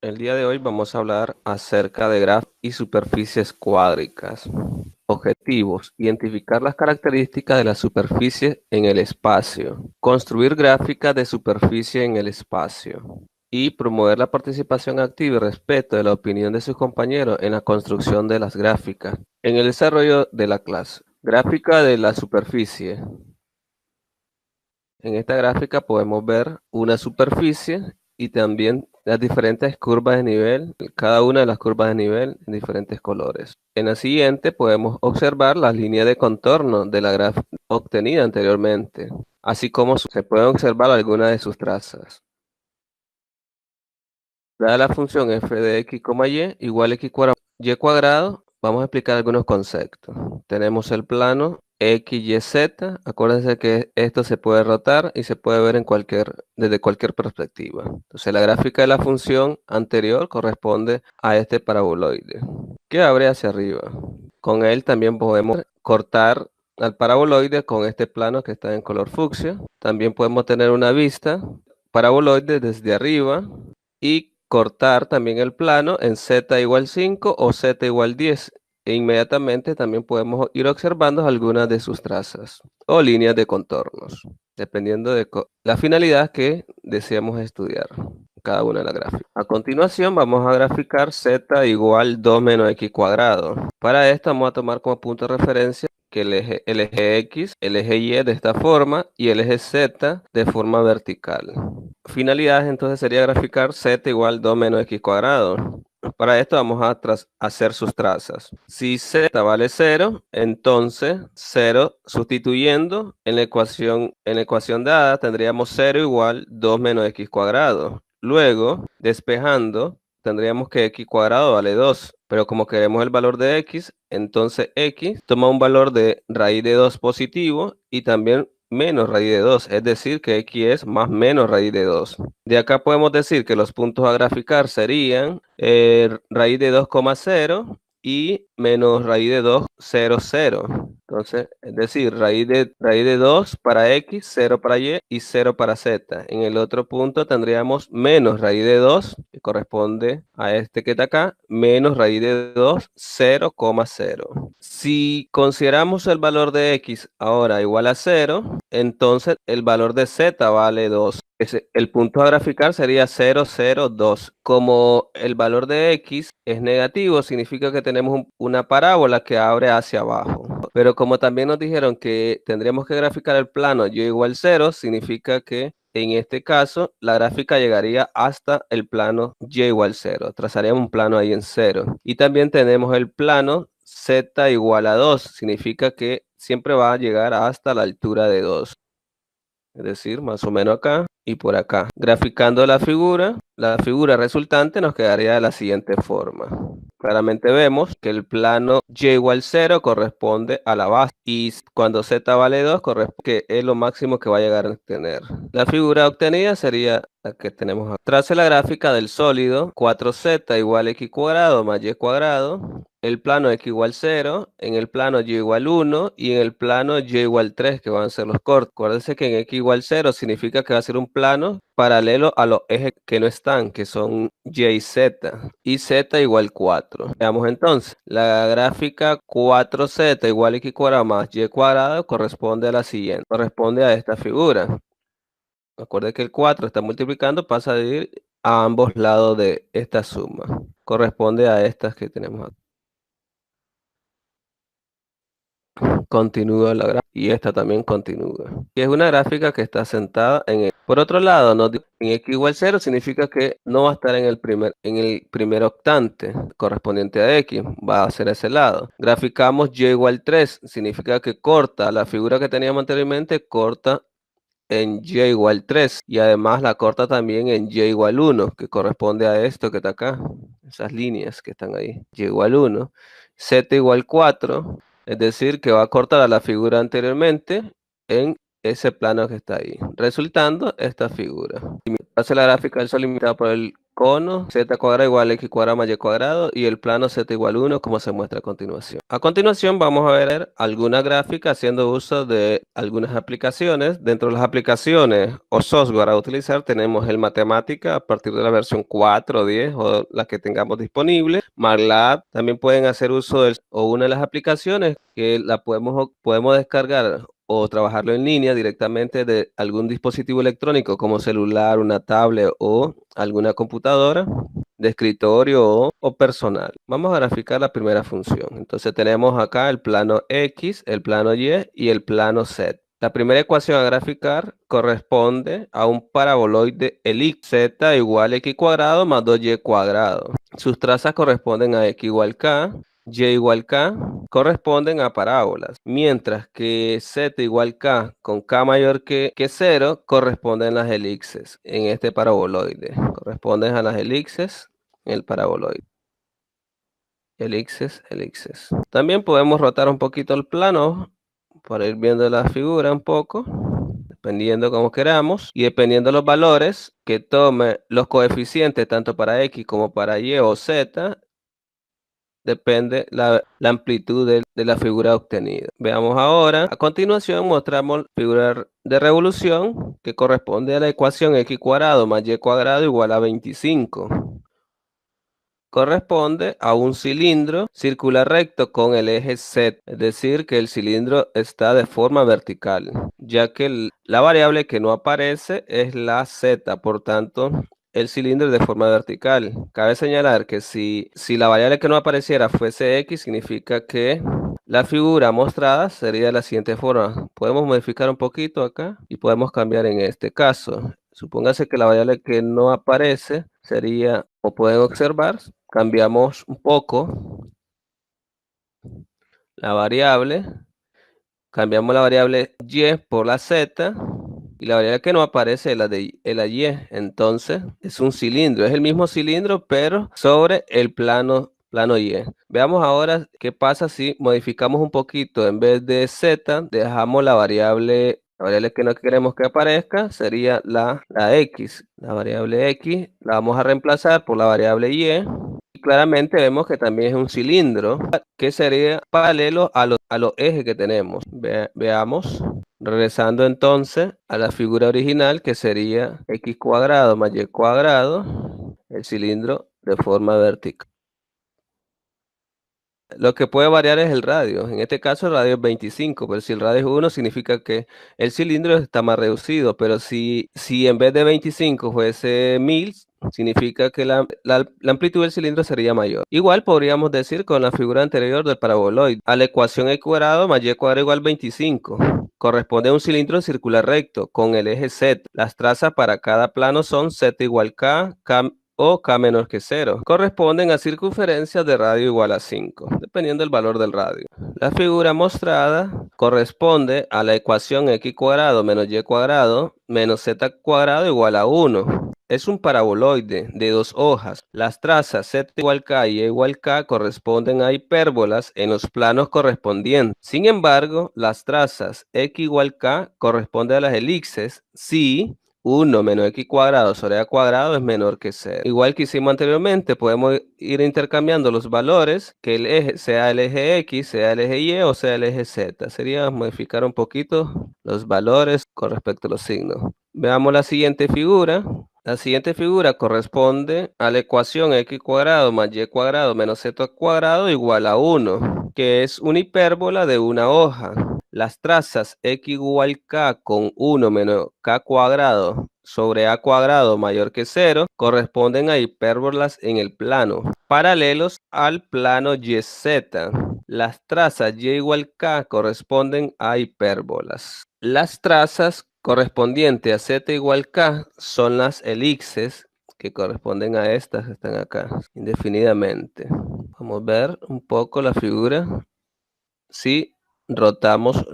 El día de hoy vamos a hablar acerca de grafos y superficies cuádricas. Objetivos: identificar las características de la superficie en el espacio, construir gráficas de superficie en el espacio y promover la participación activa y respeto de la opinión de sus compañeros en la construcción de las gráficas. En el desarrollo de la clase, gráfica de la superficie. En esta gráfica podemos ver una superficie y también las diferentes curvas de nivel, cada una de las curvas de nivel en diferentes colores. En la siguiente podemos observar las líneas de contorno de la gráfica obtenida anteriormente, así como se pueden observar algunas de sus trazas. Dada la función f de x, y igual a x cuadrado y cuadrado, vamos a explicar algunos conceptos. Tenemos el plano x, y, z. Acuérdense que esto se puede rotar y se puede ver desde cualquier perspectiva. Entonces la gráfica de la función anterior corresponde a este paraboloide que abre hacia arriba. Con él también podemos cortar al paraboloide con este plano que está en color fucsia. También podemos tener una vista paraboloide desde arriba y cortar también el plano en z igual 5 o z igual 10. E inmediatamente también podemos ir observando algunas de sus trazas o líneas de contornos, dependiendo de la finalidad que deseamos estudiar cada una de las gráficas. A continuación vamos a graficar z igual 2 menos x cuadrado. Para esto vamos a tomar como punto de referencia que el eje X, el eje Y de esta forma y el eje Z de forma vertical. Finalidad entonces sería graficar z igual 2 menos x cuadrado. Para esto vamos a hacer sus trazas. Si z vale 0, entonces 0 sustituyendo en la ecuación dada tendríamos 0 igual 2 menos x cuadrado. Luego, despejando, tendríamos que x cuadrado vale 2. Pero como queremos el valor de x, entonces x toma un valor de raíz de 2 positivo y también menos raíz de 2, es decir que x es más menos raíz de 2. De acá podemos decir que los puntos a graficar serían raíz de 2,0 y menos raíz de 2, 0, 0. Entonces, es decir, raíz de 2 para x, 0 para y 0 para z. En el otro punto tendríamos menos raíz de 2, que corresponde a este que está acá, menos raíz de 2, 0,0. Si consideramos el valor de x ahora igual a 0, entonces el valor de z vale 2. El punto a graficar sería 0, 0, 2. Como el valor de x es negativo, significa que tenemos una parábola que abre hacia abajo. Pero como también nos dijeron que tendríamos que graficar el plano y igual 0, significa que en este caso la gráfica llegaría hasta el plano y igual 0. Trazaríamos un plano ahí en 0. Y también tenemos el plano z igual a 2. Significa que siempre va a llegar hasta la altura de 2. Es decir, más o menos acá y por acá. Graficando la figura resultante nos quedaría de la siguiente forma. Claramente vemos que el plano y igual 0 corresponde a la base y cuando z vale 2 corresponde que es lo máximo que va a llegar a tener. La figura obtenida sería la que tenemos acá. Trace la gráfica del sólido 4z igual x cuadrado más y cuadrado. El plano x igual 0, en el plano y igual 1 y en el plano y igual 3 que van a ser los cortes. Acuérdense que en x igual 0 significa que va a ser un plano paralelo a los ejes que no están, que son y y z igual 4. Veamos entonces, la gráfica 4z igual x cuadrado más y cuadrado corresponde a la siguiente, corresponde a esta figura. Recuerde que el 4 está multiplicando, pasa de ir a ambos lados de esta suma. Corresponde a estas que tenemos aquí. Continúa la gráfica y esta también continúa. Y es una gráfica que está sentada en el. Por otro lado, en x igual 0 significa que no va a estar en el primer octante correspondiente a x, va a ser ese lado. Graficamos y igual 3, significa que corta la figura que teníamos anteriormente, corta en y igual 3 y además la corta también en y igual 1, que corresponde a esto que está acá, esas líneas que están ahí, y igual 1, z igual 4, es decir que va a cortar a la figura anteriormente en ese plano que está ahí, resultando esta figura. Hace la gráfica del sol limitada por el cono z cuadrado igual a x cuadrado más y cuadrado y el plano z igual 1 como se muestra a continuación. A continuación vamos a ver alguna gráfica haciendo uso de algunas aplicaciones. Dentro de las aplicaciones o software a utilizar tenemos el Matemática a partir de la versión 4, 10 o la que tengamos disponible. MATLAB también pueden hacer uso de o una de las aplicaciones que la podemos descargar o trabajarlo en línea directamente de algún dispositivo electrónico como celular, una tablet o alguna computadora de escritorio o personal. Vamos a graficar la primera función. Entonces tenemos acá el plano X, el plano Y y el plano Z. La primera ecuación a graficar corresponde a un paraboloide elíptico z igual a x cuadrado más 2y cuadrado. Sus trazas corresponden a x igual k, y igual k, corresponden a parábolas, mientras que z igual k con k mayor que 0 corresponden a las elipses en este paraboloide. Corresponden a las elipses en el paraboloide. Elipses, elipses. También podemos rotar un poquito el plano para ir viendo la figura un poco, dependiendo como queramos, y dependiendo los valores que tome los coeficientes tanto para x como para y o z, depende la amplitud de la figura obtenida. Veamos ahora, a continuación mostramos la figura de revolución que corresponde a la ecuación x cuadrado más y cuadrado igual a 25. Corresponde a un cilindro circular recto con el eje Z, es decir, que el cilindro está de forma vertical, ya que la variable que no aparece es la Z, por tanto, el cilindro es de forma vertical. Cabe señalar que si la variable que no apareciera fuese X, significa que la figura mostrada sería de la siguiente forma. Podemos modificar un poquito acá y podemos cambiar en este caso. Supóngase que la variable que no aparece sería, como pueden observar, cambiamos un poco la variable, cambiamos la variable y por la z y la variable que no aparece es la y. Entonces es un cilindro, es el mismo cilindro pero sobre el plano y. Veamos ahora qué pasa si modificamos un poquito. En vez de z dejamos la variable que no queremos que aparezca, sería la x. La variable x la vamos a reemplazar por la variable y. Y claramente vemos que también es un cilindro que sería paralelo a los ejes que tenemos. Veamos. Regresando entonces a la figura original, que sería x cuadrado más y cuadrado, el cilindro de forma vertical. Lo que puede variar es el radio. En este caso el radio es 25, pero si el radio es 1 significa que el cilindro está más reducido. Pero si en vez de 25 fuese 1000, significa que la amplitud del cilindro sería mayor. Igual podríamos decir con la figura anterior del paraboloide. A la ecuación x cuadrado más y cuadrado igual 25. Corresponde a un cilindro circular recto con el eje Z. Las trazas para cada plano son z igual k, k o k menor que 0. Corresponden a circunferencias de radio igual a 5, dependiendo del valor del radio. La figura mostrada corresponde a la ecuación x cuadrado menos y cuadrado menos z cuadrado igual a 1. Es un paraboloide de dos hojas. Las trazas z igual k y y igual k corresponden a hipérbolas en los planos correspondientes. Sin embargo, las trazas x igual k corresponden a las elipses si 1 menos x cuadrado sobre a cuadrado es menor que 0. Igual que hicimos anteriormente, podemos ir intercambiando los valores, que el eje sea el eje X, sea el eje Y o sea el eje Z. Sería modificar un poquito los valores con respecto a los signos. Veamos la siguiente figura. La siguiente figura corresponde a la ecuación x cuadrado más y cuadrado menos z cuadrado igual a 1, que es una hipérbola de una hoja. Las trazas x igual k con 1 menos k cuadrado sobre a cuadrado mayor que 0 corresponden a hipérbolas en el plano, paralelos al plano YZ. Las trazas y igual k corresponden a hipérbolas. Las trazas correspondientes a z igual k son las elipses que corresponden a estas que están acá indefinidamente. Vamos a ver un poco la figura si rotamos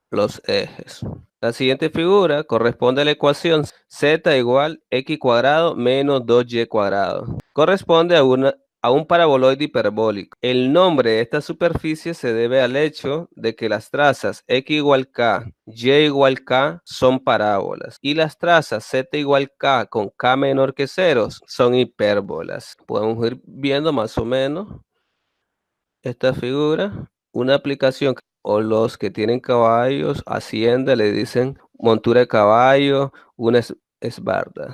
los ejes. La siguiente figura corresponde a la ecuación z igual x cuadrado menos 2y cuadrado. Corresponde a a un paraboloide hiperbólico. El nombre de esta superficie se debe al hecho de que las trazas x igual k, y igual k son parábolas y las trazas z igual k con k menor que ceros son hipérbolas. Podemos ir viendo más o menos esta figura, una aplicación o los que tienen caballos, hacienda, le dicen montura de caballo, una esbarda.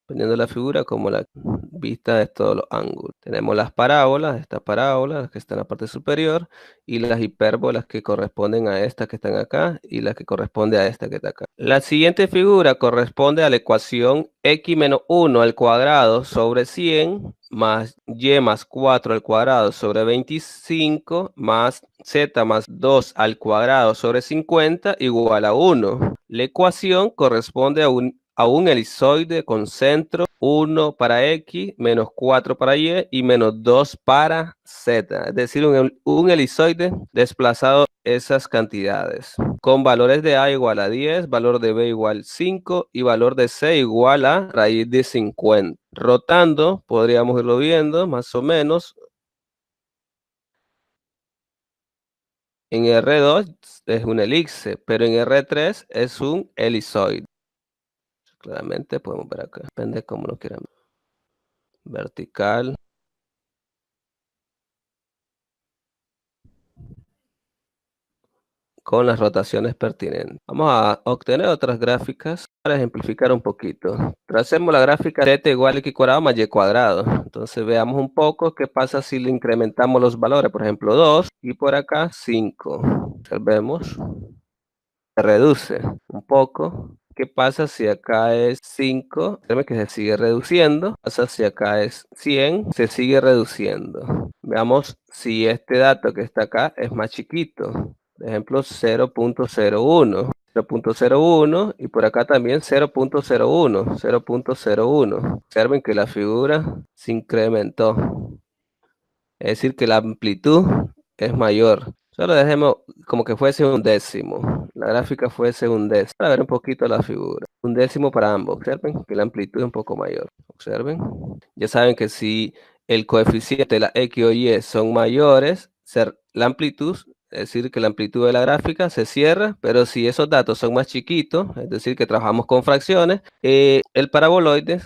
Dependiendo de la figura, como la vista de todos los ángulos. Tenemos las parábolas, estas parábolas que están en la parte superior, y las hipérbolas que corresponden a estas que están acá, y las que corresponde a esta que está acá. La siguiente figura corresponde a la ecuación x menos 1 al cuadrado sobre 100 más y más 4 al cuadrado sobre 25 más z más 2 al cuadrado sobre 50 igual a 1. La ecuación corresponde a un elipsoide con centro 1 para x, menos 4 para y menos 2 para z. Es decir, un elipsoide desplazado esas cantidades, con valores de a igual a 10, valor de b igual 5 y valor de c igual a raíz de 50. Rotando, podríamos irlo viendo más o menos. En R2 es un elipse, pero en R3 es un elipsoide. Claramente podemos ver acá, depende de cómo lo quieran. Vertical. Con las rotaciones pertinentes. Vamos a obtener otras gráficas para ejemplificar un poquito. Tracemos la gráfica z igual a x cuadrado más y cuadrado. Entonces veamos un poco qué pasa si le incrementamos los valores. Por ejemplo, 2 y por acá 5. Observemos. Se reduce un poco. ¿Qué pasa si acá es 5? Créeme que se sigue reduciendo. ¿Qué pasa si acá es 100? Se sigue reduciendo. Veamos si este dato que está acá es más chiquito. Por ejemplo, 0.01. 0.01 y por acá también 0.01. 0.01. Observen que la figura se incrementó. Es decir, que la amplitud es mayor. Solo dejemos como que fuese un décimo. La gráfica fuese un décimo. Para ver un poquito la figura. Un décimo para ambos. Observen que la amplitud es un poco mayor. Observen. Ya saben que si el coeficiente de la X o Y son mayores, la amplitud, es decir, que la amplitud de la gráfica se cierra, pero si esos datos son más chiquitos, es decir, que trabajamos con fracciones, el paraboloide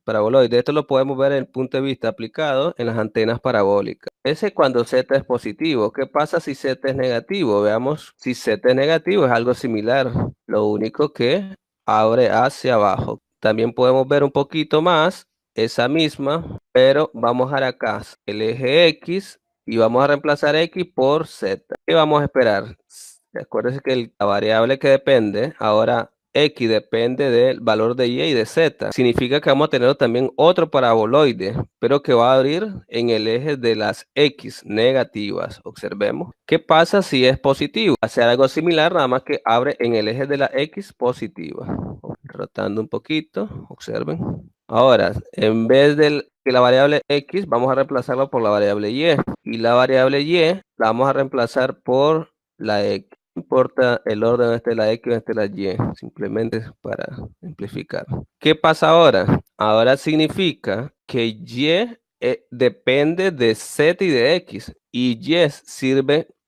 paraboloide. Esto lo podemos ver en el punto de vista aplicado en las antenas parabólicas. Ese es cuando z es positivo. ¿Qué pasa si z es negativo? Veamos, si z es negativo es algo similar. Lo único que abre hacia abajo. También podemos ver un poquito más esa misma, pero vamos a dar acá el eje X y vamos a reemplazar X por Z. ¿Qué vamos a esperar? Acuérdense que la variable que depende ahora X depende del valor de Y y de Z. Significa que vamos a tener también otro paraboloide, pero que va a abrir en el eje de las X negativas. Observemos. ¿Qué pasa si es positivo? Hace algo similar, nada más que abre en el eje de la X positiva. Rotando un poquito, observen. Ahora, en vez de que la variable X, vamos a reemplazarlo por la variable Y. Y la variable Y la vamos a reemplazar por la X. No importa el orden este de la X o este de la Y, simplemente para simplificar. ¿Qué pasa ahora? Ahora significa que Y depende de Z y de X. Y Y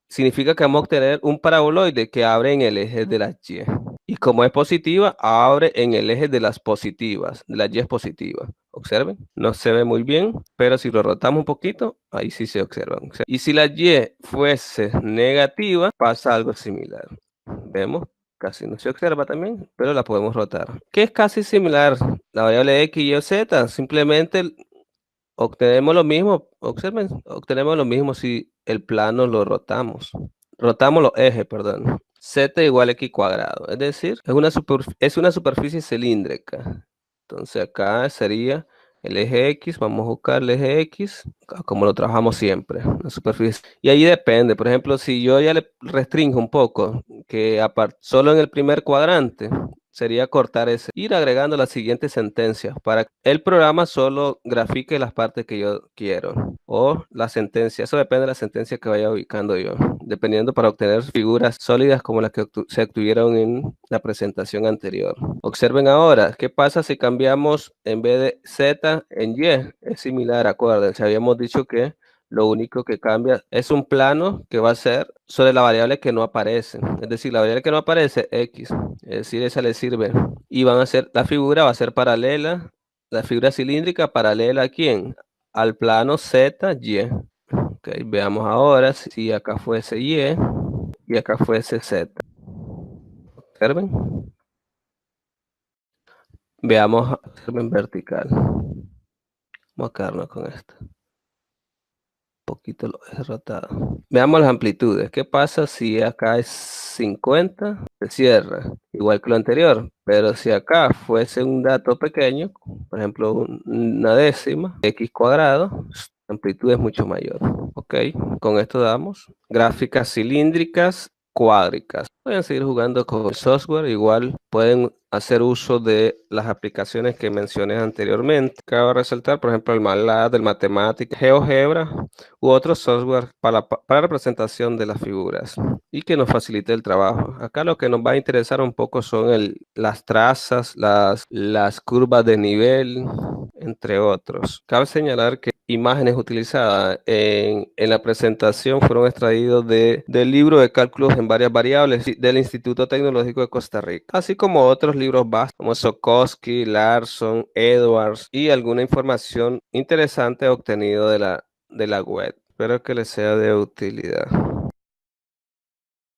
significa que vamos a obtener un paraboloide que abre en el eje de las Y. Y como es positiva, abre en el eje de las positivas, de las Y positivas. Observen, no se ve muy bien, pero si lo rotamos un poquito, ahí sí se observan. Y si la Y fuese negativa, pasa algo similar. Vemos, casi no se observa también, pero la podemos rotar. ¿Qué es casi similar? La variable X, Y o Z, simplemente obtenemos lo mismo, observen, obtenemos lo mismo si el plano lo rotamos. Rotamos los ejes, perdón. Z igual a X cuadrado, es decir, es una superficie cilíndrica. Entonces acá sería el eje X, vamos a buscar el eje X, como lo trabajamos siempre, la superficie. Y ahí depende, por ejemplo, si yo ya le restringo un poco, que solo en el primer cuadrante, sería cortar ese, ir agregando las siguientes sentencias para que el programa solo grafique las partes que yo quiero o la sentencia. Eso depende de la sentencia que vaya ubicando yo, dependiendo para obtener figuras sólidas como las que se obtuvieron en la presentación anterior. Observen ahora, ¿qué pasa si cambiamos en vez de Z en Y? Es similar, acuérdense, habíamos dicho que lo único que cambia es un plano que va a ser sobre la variable que no aparece. Es decir, la variable que no aparece, X. Es decir, esa le sirve. Y van a ser, la figura va a ser paralela, la figura cilíndrica paralela ¿a quién? Al plano Z, Y. Ok, veamos ahora si acá fuese y acá fuese Z. Observen. Veamos, observen vertical. Vamos a quedarnos con esto. Poquito lo he rotado. Veamos las amplitudes. ¿Qué pasa si acá es 50? Se cierra, igual que lo anterior. Pero si acá fuese un dato pequeño, por ejemplo, una décima, x cuadrado, la amplitud es mucho mayor. Ok, con esto damos gráficas cilíndricas cuádricas. Pueden seguir jugando con el software, igual pueden hacer uso de las aplicaciones que mencioné anteriormente. Cabe resaltar, por ejemplo, el MATLAB, el Mathematic, GeoGebra u otros software para representación de las figuras y que nos facilite el trabajo. Acá lo que nos va a interesar un poco son las trazas, las curvas de nivel, entre otros. Cabe señalar que imágenes utilizadas en la presentación fueron extraídos del libro de cálculos en varias variables del Instituto Tecnológico de Costa Rica, así como otros libros básicos como Sokowski, Larson, Edwards y alguna información interesante obtenida de la web. Espero que les sea de utilidad.